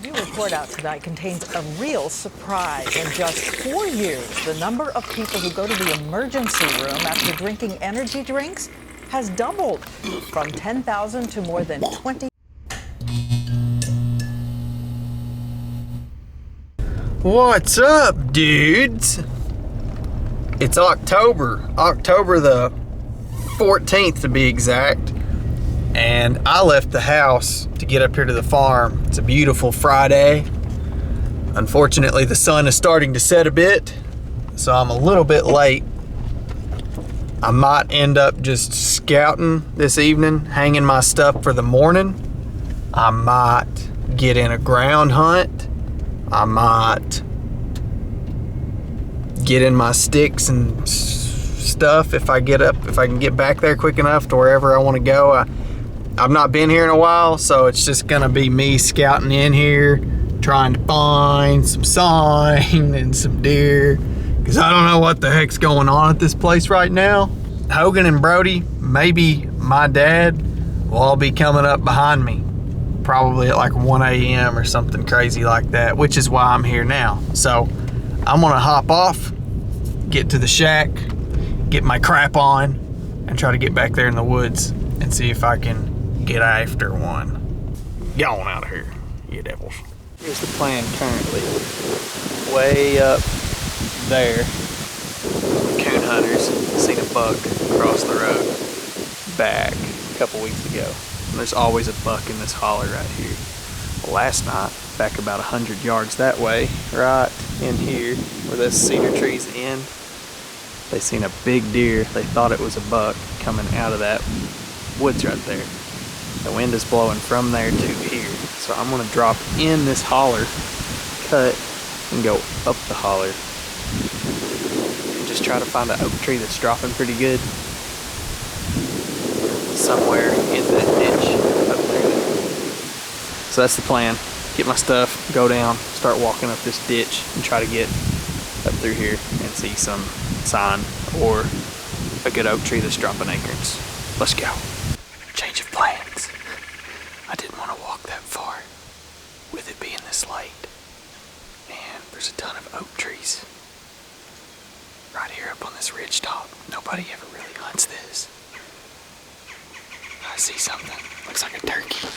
New report out tonight contains a real surprise. In just 4 years, the number of people who go to the emergency room after drinking energy drinks has doubled from 10,000 to more than 20. What's up, dudes? It's October the 14th to be exact. And I left the house to get up here to the farm. It's a beautiful Friday. Unfortunately, the sun is starting to set a bit, so I'm a little bit late. I might end up just scouting this evening, hanging my stuff for the morning. I might get in a ground hunt. I might get in my sticks and stuff if I can get back there quick enough to wherever I want to go. I've not been here in a while, so it's just gonna be me scouting in here, trying to find some sign and some deer, because I don't know what the heck's going on at this place right now. Hogan and Brody, maybe my dad, will all be coming up behind me, probably at like 1 a.m. or something crazy like that, which is why I'm here now. So I'm gonna hop off, get to the shack, get my crap on, and try to get back there in the woods and see if I can get after one. Get on out of here, you devils. Here's the plan currently. Way up there, coon hunters seen a buck across the road back a couple weeks ago. And there's always a buck in this holler right here. Well, last night, back about 100 yards that way, right in here where those cedar trees end, they seen a big deer. They thought it was a buck coming out of that woods right there. The wind is blowing from there to here. So I'm gonna drop in this holler, cut, and go up the holler. And just try to find an oak tree that's dropping pretty good. Somewhere in that ditch up there. So that's the plan. Get my stuff, go down, start walking up this ditch, and try to get up through here and see some sign or a good oak tree that's dropping acorns. Let's go. Change of plans. I didn't want to walk that far with it being this late. And there's a ton of oak trees right here up on this ridge top. Nobody ever really hunts this. I see something. Looks like a turkey.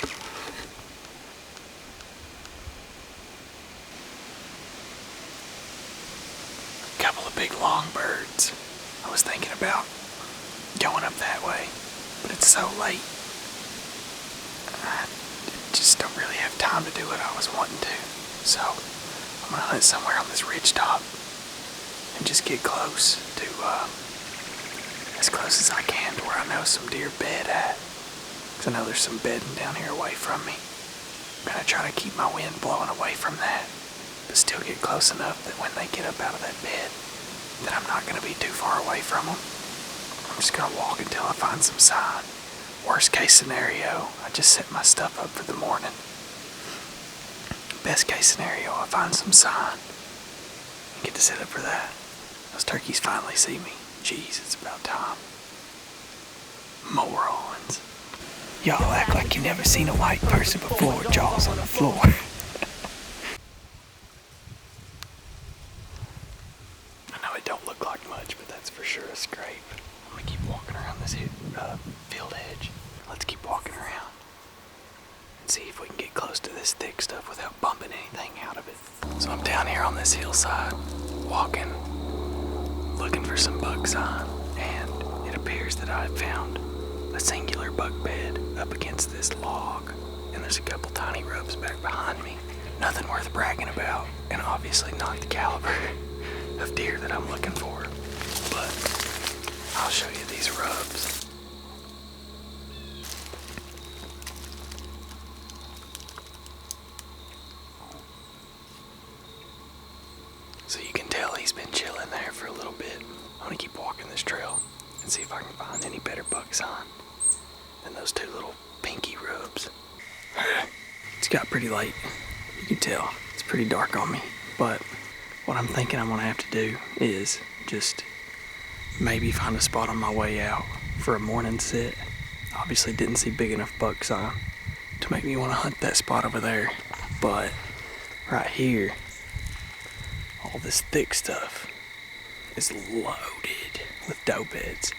A couple of big long birds. I was thinking about going up that way, but it's so late. I just don't really have time to do what I was wanting to. So I'm gonna hunt somewhere on this ridge top and just get close to, as close as I can to where I know some deer bed at. Cause I know there's some bedding down here away from me. I'm gonna try to keep my wind blowing away from that, but still get close enough that when they get up out of that bed, that I'm not gonna be too far away from them. I'm just gonna walk until I find some sign. Worst case scenario, I just set my stuff up for the morning. Best case scenario, I find some sign and get to set up for that. Those turkeys finally see me. Jeez, it's about time. Morons. Y'all act like you never seen a white person before, jaws on the floor. I know it don't look like much, but that's for sure a scrape. I'm gonna keep walking around this field edge. Let's keep walking around and see if we can get close to this thick stuff without bumping anything out of it. So I'm down here on this hillside, walking, looking for some buck sign, and it appears that I've found a singular buck bed up against this log, and there's a couple tiny rubs back behind me. Nothing worth bragging about, and obviously not the caliber of deer that I'm looking for, but I'll show you these rubs. So you can tell he's been chilling there for a little bit. I'm gonna keep walking this trail and see if I can find any better buck sign than those two little pinky rubs. It's got pretty late. You can tell it's pretty dark on me, but what I'm thinking I'm gonna have to do is just maybe find a spot on my way out for a morning sit. Obviously didn't see big enough buck sign to make me want to hunt that spot over there, but right here, all this thick stuff is loaded with dope heads.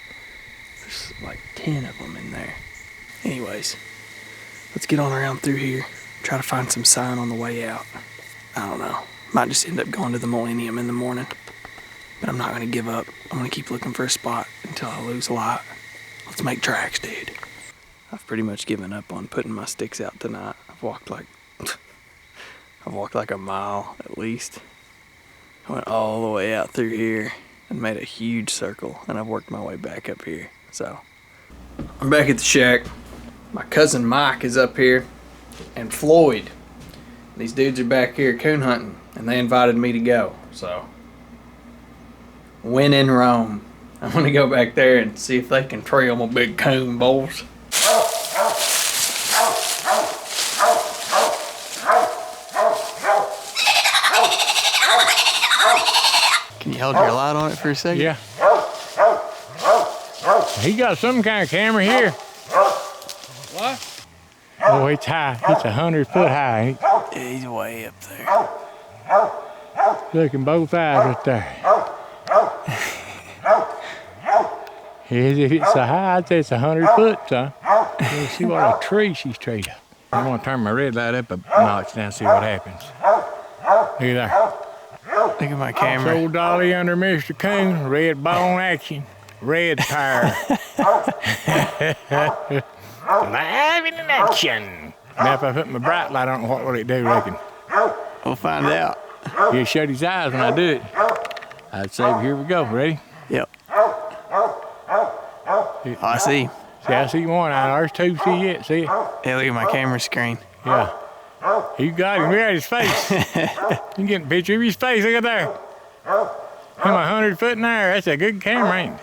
There's like 10 of them in there. Anyways, let's get on around through here, try to find some sign on the way out. I don't know, might just end up going to the Millennium in the morning, but I'm not gonna give up. I'm gonna keep looking for a spot until I lose light. Let's make tracks, dude. I've pretty much given up on putting my sticks out tonight. I've walked like a mile at least. I went all the way out through here and made a huge circle, and I've worked my way back up here. So I'm back at the shack. My cousin Mike is up here, and Floyd. These dudes are back here coon hunting, and they invited me to go. So when in Rome, I'm gonna go back there and see if they can trail my big coon, boys. Can you hold your light on it for a second? Yeah. He got some kind of camera here. What? Oh, it's high. It's 100 foot high. Yeah, he's way up there. Look in both eyes right there. If it's so high, I'd say it's 100 foot, son. Let's see what a tree she's treed up. I'm gonna turn my red light up a notch now and see what happens. Look at there. Look at my camera. Old Dolly under Mr. Coon, red bone action, red power. Live in action. Now if I put my bright light on, what will it do, reckon? We'll find out. He'll shut his eyes when I do it. I'd say, here we go. Ready? Yep. Oh, I see. See, I see one. There's two. See it? See it? Hey, look at my camera screen. Yeah. You got him. Look at his face. You can get a picture of his face. Look at there. I'm 100 foot in there. That's a good camera, ain't it?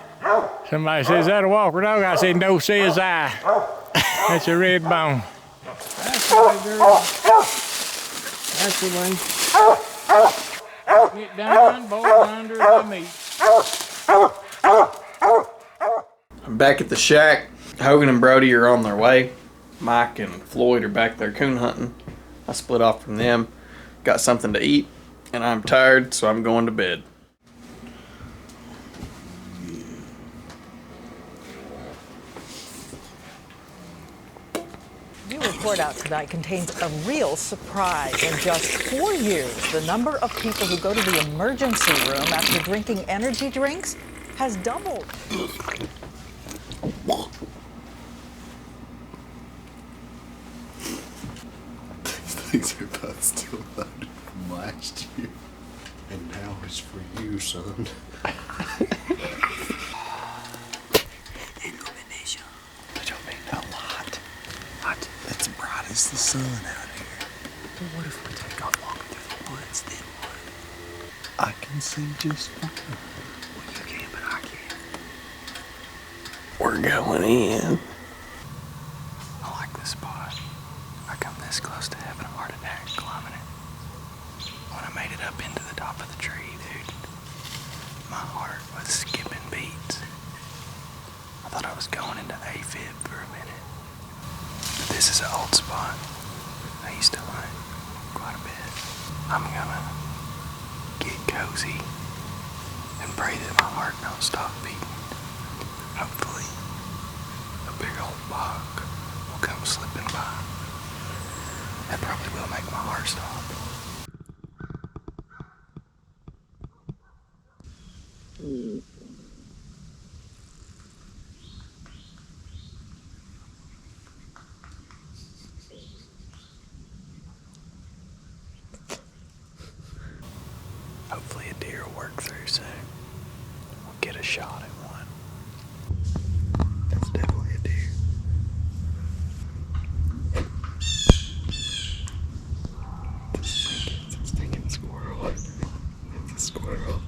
Somebody says that a walker dog. I said, no, says I. That's a red bone. That's the way, girl. That's the way. Get down, bolt under the meat. I'm back at the shack. Hogan and Brody are on their way. Mike and Floyd are back there coon hunting. I split off from them, got something to eat, and I'm tired, so I'm going to bed. New report out tonight contains a real surprise. In just 4 years, the number of people who go to the emergency room after drinking energy drinks has doubled. These are both still loaded from last year. And now it's for you, son. Illumination. I don't mean a lot. What? It's bright as the sun out here. But what if we take off walking through the woods, then what? I can see just fine. Well, you can, but I can't. We're going in. I like this spot. I come this close to having a heart attack climbing it. When I made it up into the top of the tree, dude, my heart was skipping beats. I thought I was going into AFib for a minute. But this is an old spot. I used to hunt quite a bit. I'm gonna get cozy and pray that my heart don't stop beating. Hopefully, a big old buck will come slipping by. That probably will make my heart stop. Hopefully a deer will work through soon. We'll get a shot at one. That's definitely a deer. It's a stinking squirrel. It's a squirrel.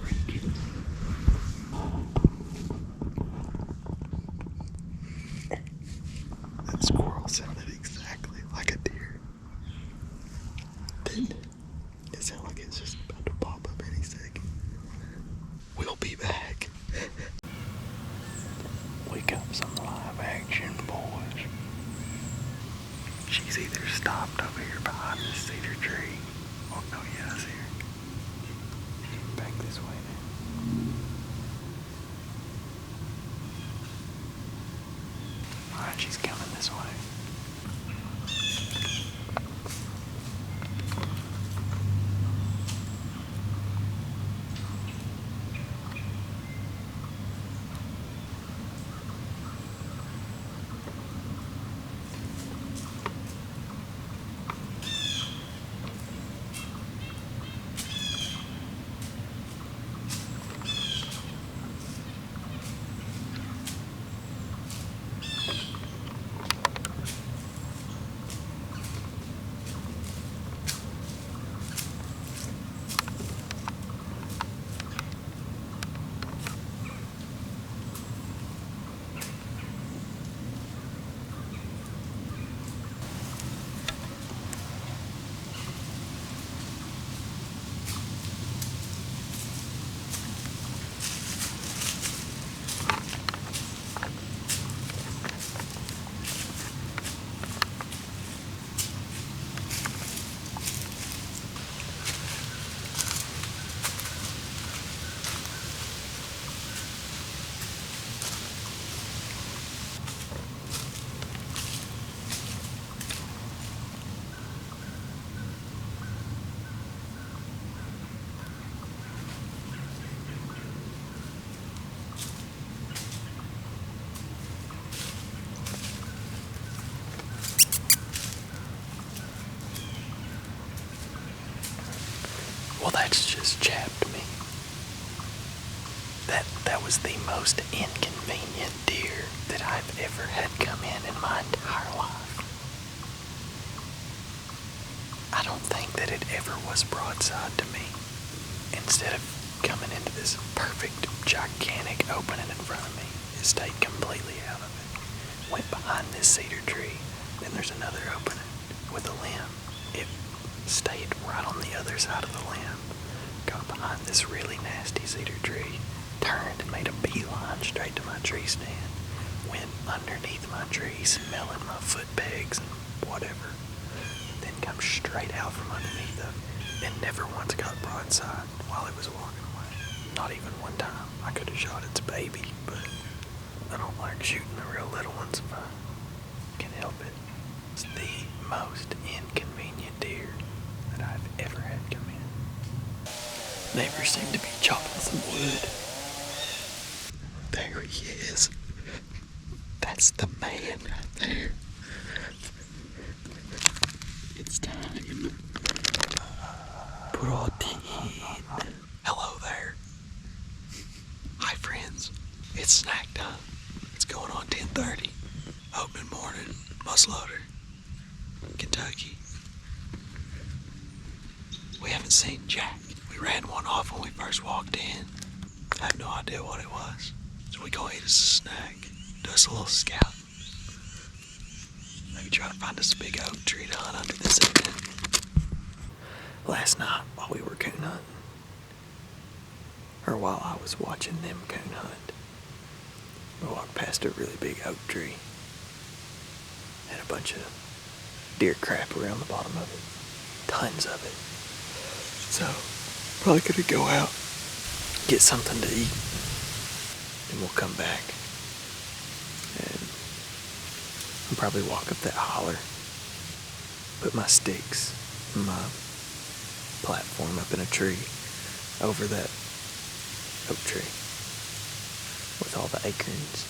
That squirrel sounded exactly like a deer. Didn't it? It sounded like it's just about to pop up any second. We'll be back. We got some live action, boys. She's either stopped over here behind this cedar tree. Oh, no, Well, that's just chapped me. That was the most inconvenient deer that I've ever had come in my entire life. I don't think that it ever was broadside to me. Instead of coming into this perfect, gigantic opening in front of me, it stayed completely out of it. Went behind this cedar tree, then there's another opening with a limb. It stayed right on the other side of the limb, got behind this really nasty cedar tree, turned and made a beeline straight to my tree stand, went underneath my tree, smelling my foot pegs and whatever, then come straight out from underneath them, and never once got broadside while it was walking away. Not even one time. I could have shot its baby, but I don't like shooting the real little ones if I can help it. It's the most inconvenient deer that I've ever had come in. Neighbors seem to be chopping some wood. There he is. That's the man right there. It's time. Protein. Hello there. Hi friends. It's snack time. It's going on 10:30. Open morning. Muzzleloader. Kentucky. We haven't seen Jack. We ran one off when we first walked in. I have no idea what it was. So we go eat us a snack. Do us a little scout. Maybe try to find us a big oak tree to hunt under this evening. Last night while we were coon hunting, or while I was watching them coon hunt, we walked past a really big oak tree. Had a bunch of deer crap around the bottom of it. Tons of it. So, probably gonna go out, get something to eat, and we'll come back. And I'll probably walk up that holler, put my sticks, my platform up in a tree, over that oak tree, with all the acorns.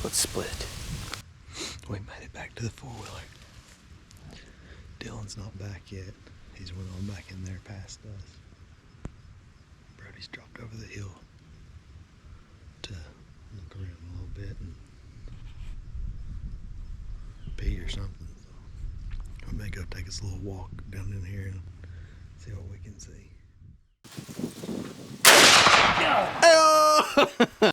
Let's split. We made it back to the four-wheeler. Dillon's not back yet. He's went on back in there past us. Brody's dropped over the hill to look around a little bit and pee or something. So we may go take us a little walk down in here and see what we can see. Oh!